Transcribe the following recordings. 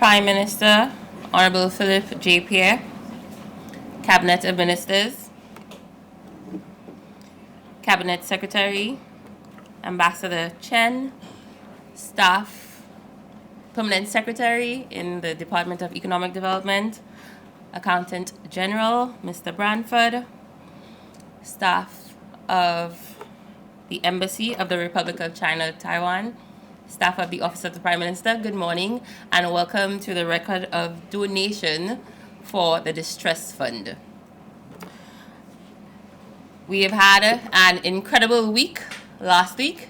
Prime Minister, Honorable Philip J. Pierre, Cabinet of Ministers, Cabinet Secretary, Ambassador Chen, staff, Permanent Secretary in the Department of Economic Development, Accountant General, Mr. Branford, staff of the Embassy of the Republic of China, Taiwan, staff of the Office of the Prime Minister, good morning, and welcome to the record of donation for the Distress Fund. We have had an incredible week last week,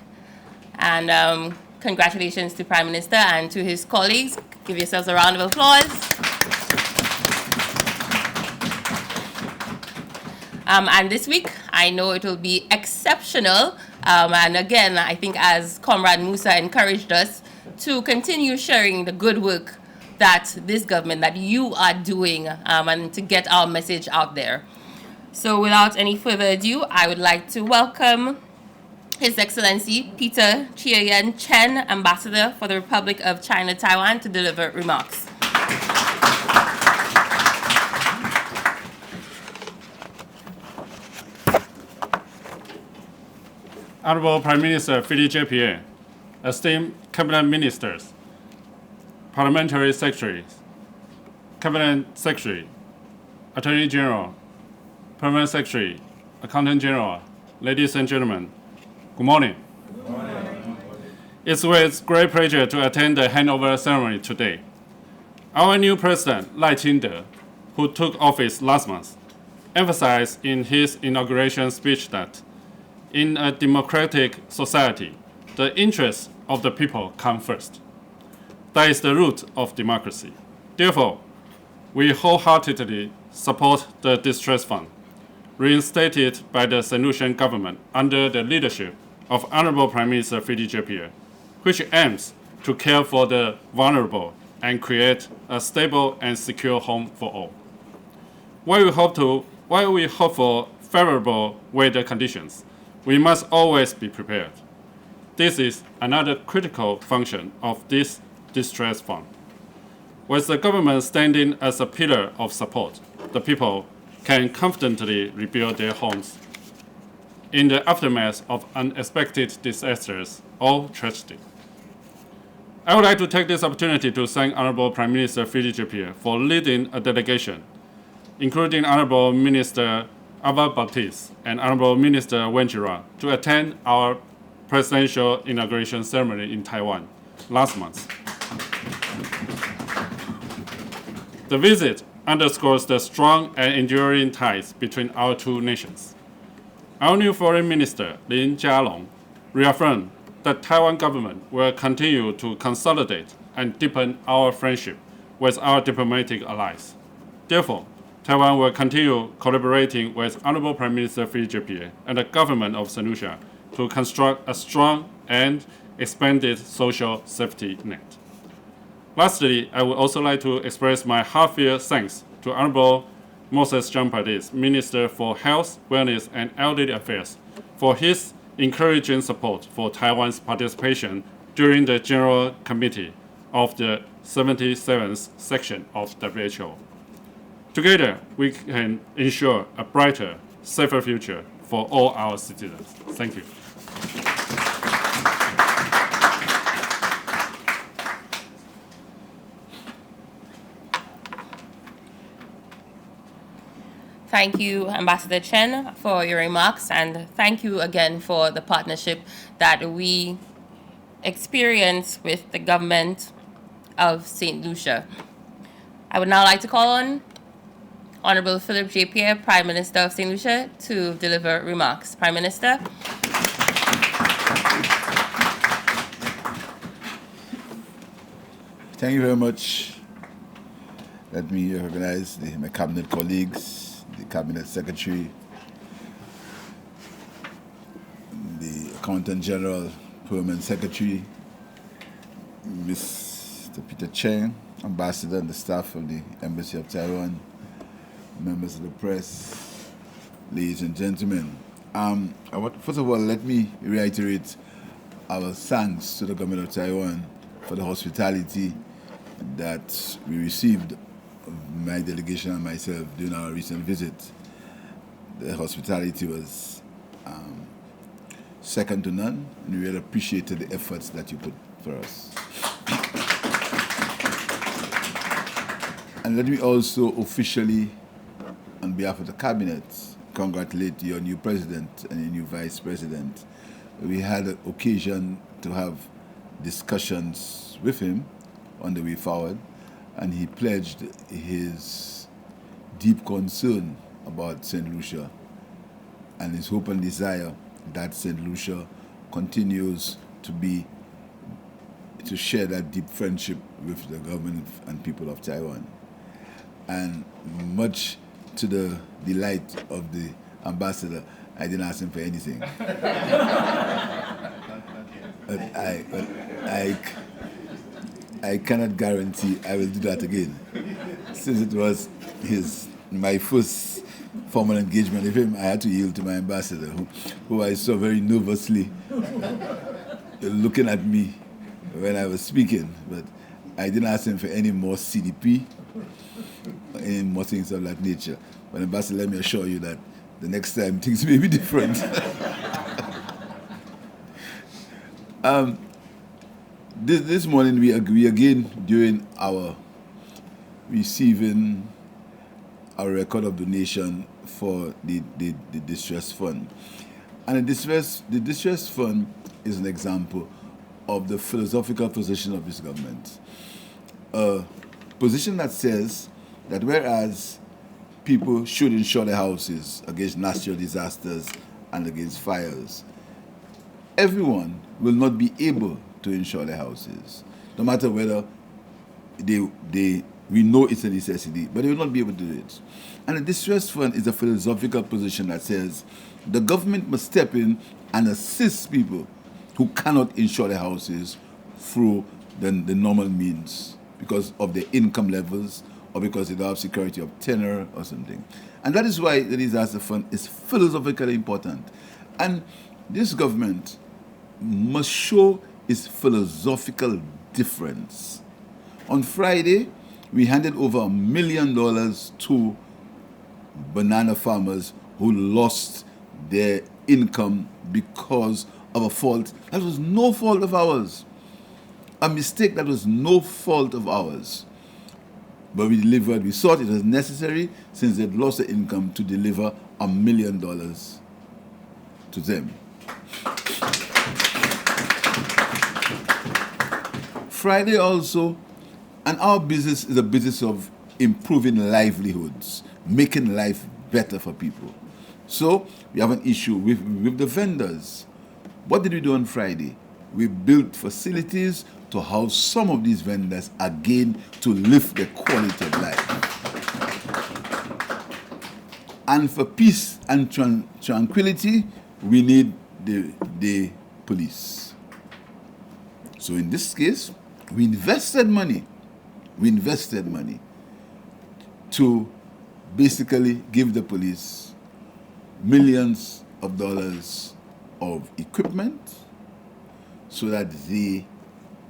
and congratulations to Prime Minister and to his colleagues. Give yourselves a round of applause. And this week, I know it will be exceptional. And again, I think as Comrade Musa encouraged us to continue sharing the good work that this government, that you are doing, and to get our message out there. So without any further ado, I would like to welcome His Excellency Peter Chiayen Chen, Ambassador for the Republic of China, Taiwan, to deliver remarks. Honorable Prime Minister Philip J. Pierre, esteemed Cabinet Ministers, Parliamentary Secretaries, Cabinet Secretary, Attorney General, Permanent Secretary, Accountant General, ladies and gentlemen, good morning. Good morning. It's with great pleasure to attend the handover ceremony today. Our new President, Lai Ching-te, who took office last month, emphasized in his inauguration speech that in a democratic society, the interests of the people come first. That is the root of democracy. Therefore, we wholeheartedly support the Distress Fund, reinstated by the St. Lucian government under the leadership of Honorable Prime Minister Philip J. Pierre, which aims to care for the vulnerable and create a stable and secure home for all. While we hope for favorable weather conditions, we must always be prepared. This is another critical function of this distress fund. With the government standing as a pillar of support, the people can confidently rebuild their homes in the aftermath of unexpected disasters or tragedy. I would like to take this opportunity to thank Honorable Prime Minister Philip J. Pierre for leading a delegation, including Honorable Minister Ava Baptiste and Honorable Minister Wen Jira, to attend our presidential inauguration ceremony in Taiwan last month. The visit underscores the strong and enduring ties between our two nations. Our new Foreign Minister, Lin Jialong, reaffirmed that Taiwan government will continue to consolidate and deepen our friendship with our diplomatic allies. Therefore, Taiwan will continue collaborating with Honorable Prime Minister Philip J. Pierre and the government of St. Lucia to construct a strong and expanded social safety net. Lastly, I would also like to express my heartfelt thanks to Honorable Moses John Pardis, Minister for Health, Wellness, and Elderly Affairs, for his encouraging support for Taiwan's participation during the General Committee of the 77th section of WHO. Together, we can ensure a brighter, safer future for all our citizens. Thank you. Thank you, Ambassador Chen, for your remarks, and thank you again for the partnership that we experience with the government of St. Lucia. I would now like to call on Honorable Philip J. Pierre, Prime Minister of St. Lucia, to deliver remarks. Prime Minister. Thank you very much. Let me recognize my cabinet colleagues, the Cabinet Secretary, the Accountant General, Permanent Secretary, Mr. Peter Cheng, Ambassador and the staff of the Embassy of Taiwan, members of the press, ladies and gentlemen. First of all, let me reiterate our thanks to the government of Taiwan for the hospitality that we received, my delegation and myself, during our recent visit. The hospitality was second to none, and we really appreciated the efforts that you put for us. And let me also officially, on behalf of the cabinet, congratulate your new president and your new vice president. We had an occasion to have discussions with him on the way forward, and he pledged his deep concern about St. Lucia and his hope and desire that St. Lucia continues to share that deep friendship with the government and people of Taiwan. And much to the delight of the ambassador, I didn't ask him for anything. But I cannot guarantee I will do that again, since it was my first formal engagement with him. I had to yield to my ambassador, who I saw very nervously looking at me when I was speaking. But I didn't ask him for any more CDP, any more things of that nature. But ambassador, let me assure you that the next time things may be different. This morning we agree again during our receiving our record of donation for the distress fund. And the distress fund is an example of the philosophical position of this government. A position that says that whereas people should insure their houses against natural disasters and against fires, everyone will not be able to insure their houses, no matter whether we know it's a necessity, but they will not be able to do it. And the distress fund is a philosophical position that says the government must step in and assist people who cannot insure their houses through the normal means because of their income levels or because they don't have security of tenure or something. And that is why the disaster fund is philosophically important. And this government must show its philosophical difference. On Friday, we handed over $1 million to banana farmers who lost their income because of a fault that was no fault of ours. A mistake that was no fault of ours. But we delivered, we thought it was necessary, since they'd lost their income, to deliver $1 million to them. Friday also, and our business is a business of improving livelihoods, making life better for people. So we have an issue with the vendors. What did we do on Friday? We built facilities to house some of these vendors again to lift the quality of life. And for peace and tranquility, we need the police. So in this case, we invested money to basically give the police millions of dollars of equipment so that they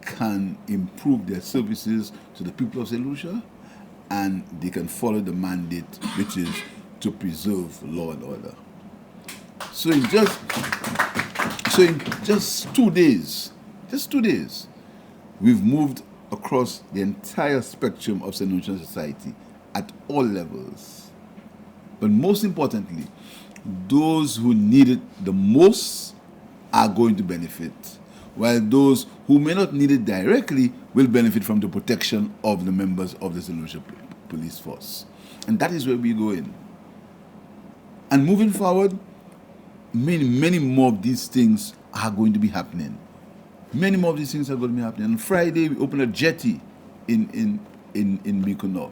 can improve their services to the people of St. Lucia, and they can follow the mandate, which is to preserve law and order. So in just 2 days, we've moved across the entire spectrum of St. Lucian society at all levels. But most importantly, those who need it the most are going to benefit, while those who may not need it directly will benefit from the protection of the members of the St. Lucia police force. And that is where we go in. And moving forward, many more of these things are going to be happening. Many more of these things are going to be happening. On Friday, we opened a jetty in Mykonos.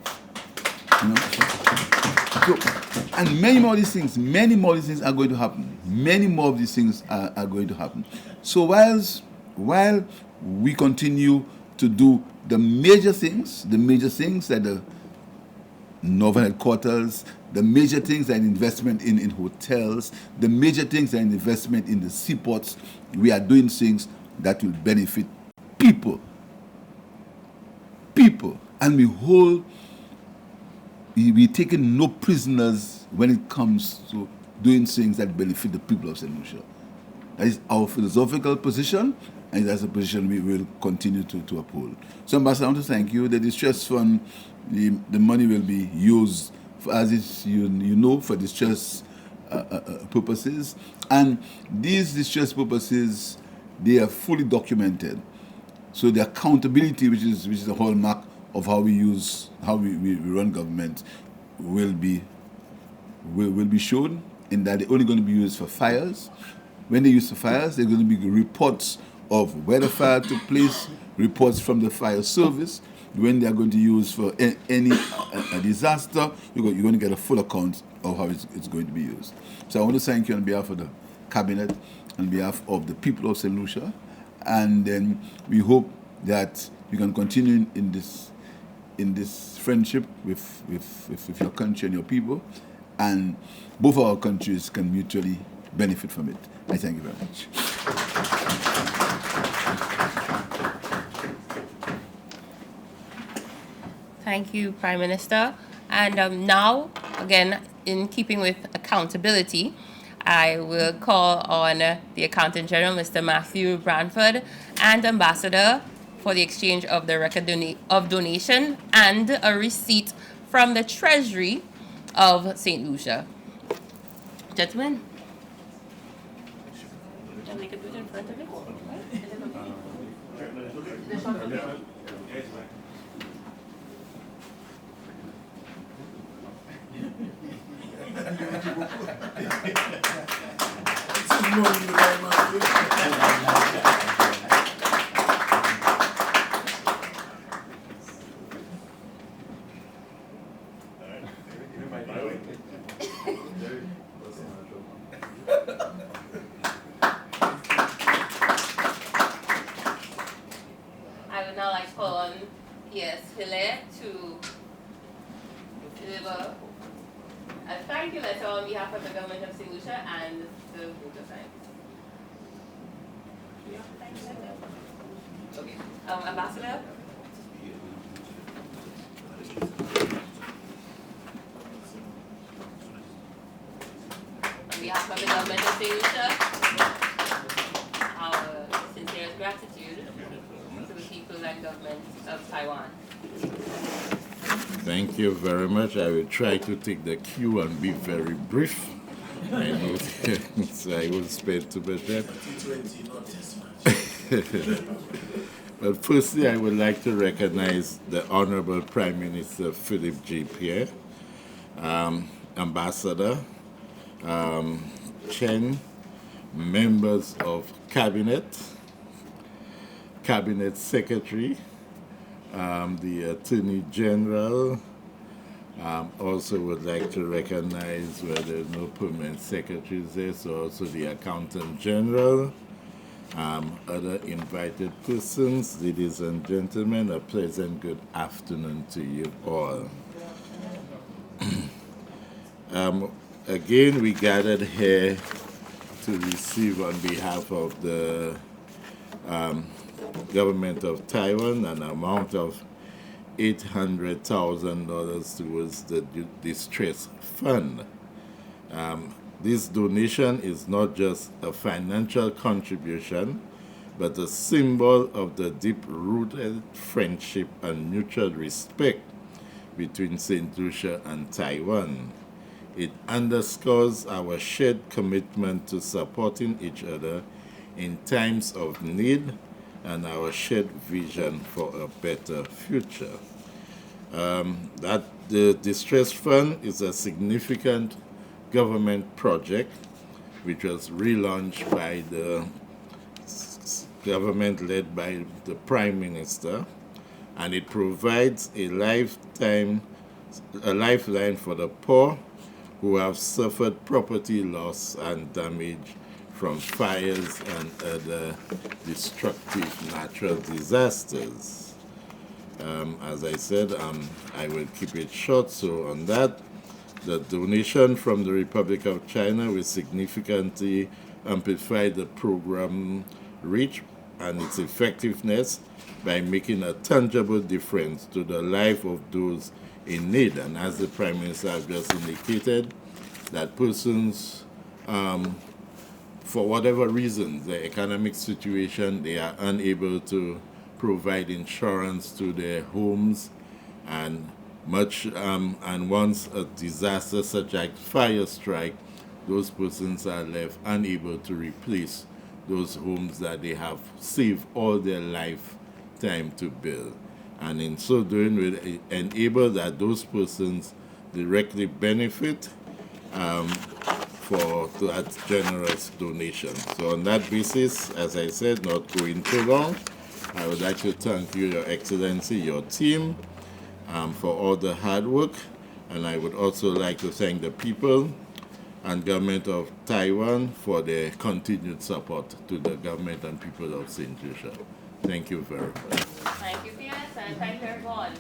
You know? So, and many more of these things are going to happen. Many more of these things are going to happen. So while we continue to do the major things like the Northern headquarters, the major things like investment in hotels, the major things like investment in the seaports, we are doing things that will benefit people people, and we taking no prisoners when it comes to doing things that benefit the people of St. Lucia. That is our philosophical position, and that's a position we will continue to uphold. So, Ambassador, I want to thank you. The distress fund, the money will be used, as you know, for distress purposes. And these distress purposes, they are fully documented. So the accountability, which is the hallmark of how we run government, will be shown in that they're only going to be used for fires. When they use for fires, they're going to be reports of where the fire took place, reports from the fire service. When they are going to use for any disaster, you're going to get a full account of how it's going to be used. So I want to thank you on behalf of the cabinet, on behalf of the people of St. Lucia, and then we hope that we can continue in this friendship with your country and your people, and both our countries can mutually benefit from it. I thank you very much. Thank you, Prime Minister. And now, again, in keeping with accountability, I will call on the Accountant General, Mr. Matthew Branford, and Ambassador for the exchange of the record of donation and a receipt from the Treasury of St. Lucia. Gentlemen. We could do it in front of it. I would now like to call on Pierre to deliver a thank you letter on behalf of the government of St. Lucia and the voter thanks. Okay. Ambassador? On behalf of the government of St. Lucia, our sincerest gratitude to the people and government of Taiwan. Thank you very much. I will try to take the cue and be very brief. I know so I will spend too much time. But firstly, I would like to recognize the Honorable Prime Minister Philip J. Pierre, Ambassador, Chen, members of Cabinet Secretary, the Attorney General. Also would like to recognize where there's no permanent secretaries there, so also the Accountant General, other invited persons, ladies and gentlemen, a pleasant good afternoon to you all. Again, we gathered here to receive on behalf of the government of Taiwan an amount of $800,000 towards the distress fund. This donation is not just a financial contribution, but a symbol of the deep-rooted friendship and mutual respect between St. Lucia and Taiwan. It underscores our shared commitment to supporting each other in times of need and our shared vision for a better future. That the Distress Fund is a significant government project which was relaunched by the government led by the Prime Minister, and it provides a lifeline for the poor who have suffered property loss and damage from fires and other destructive natural disasters. As I said, I will keep it short, so on that, the donation from the Republic of China will significantly amplify the program reach and its effectiveness by making a tangible difference to the life of those in need. And as the Prime Minister have just indicated, that persons, for whatever reasons, the economic situation, they are unable to provide insurance to their homes, and and once a disaster such as fire strike, those persons are left unable to replace those homes that they have saved all their lifetime to build. And in so doing, will enable that those persons directly benefit for that generous donation. So on that basis, as I said, not going too long, I would like to thank you, Your Excellency, your team, for all the hard work. And I would also like to thank the people and government of Taiwan for their continued support to the government and people of St. Lucia. Thank you very much. Thank you, Pierre, and thank you, everyone.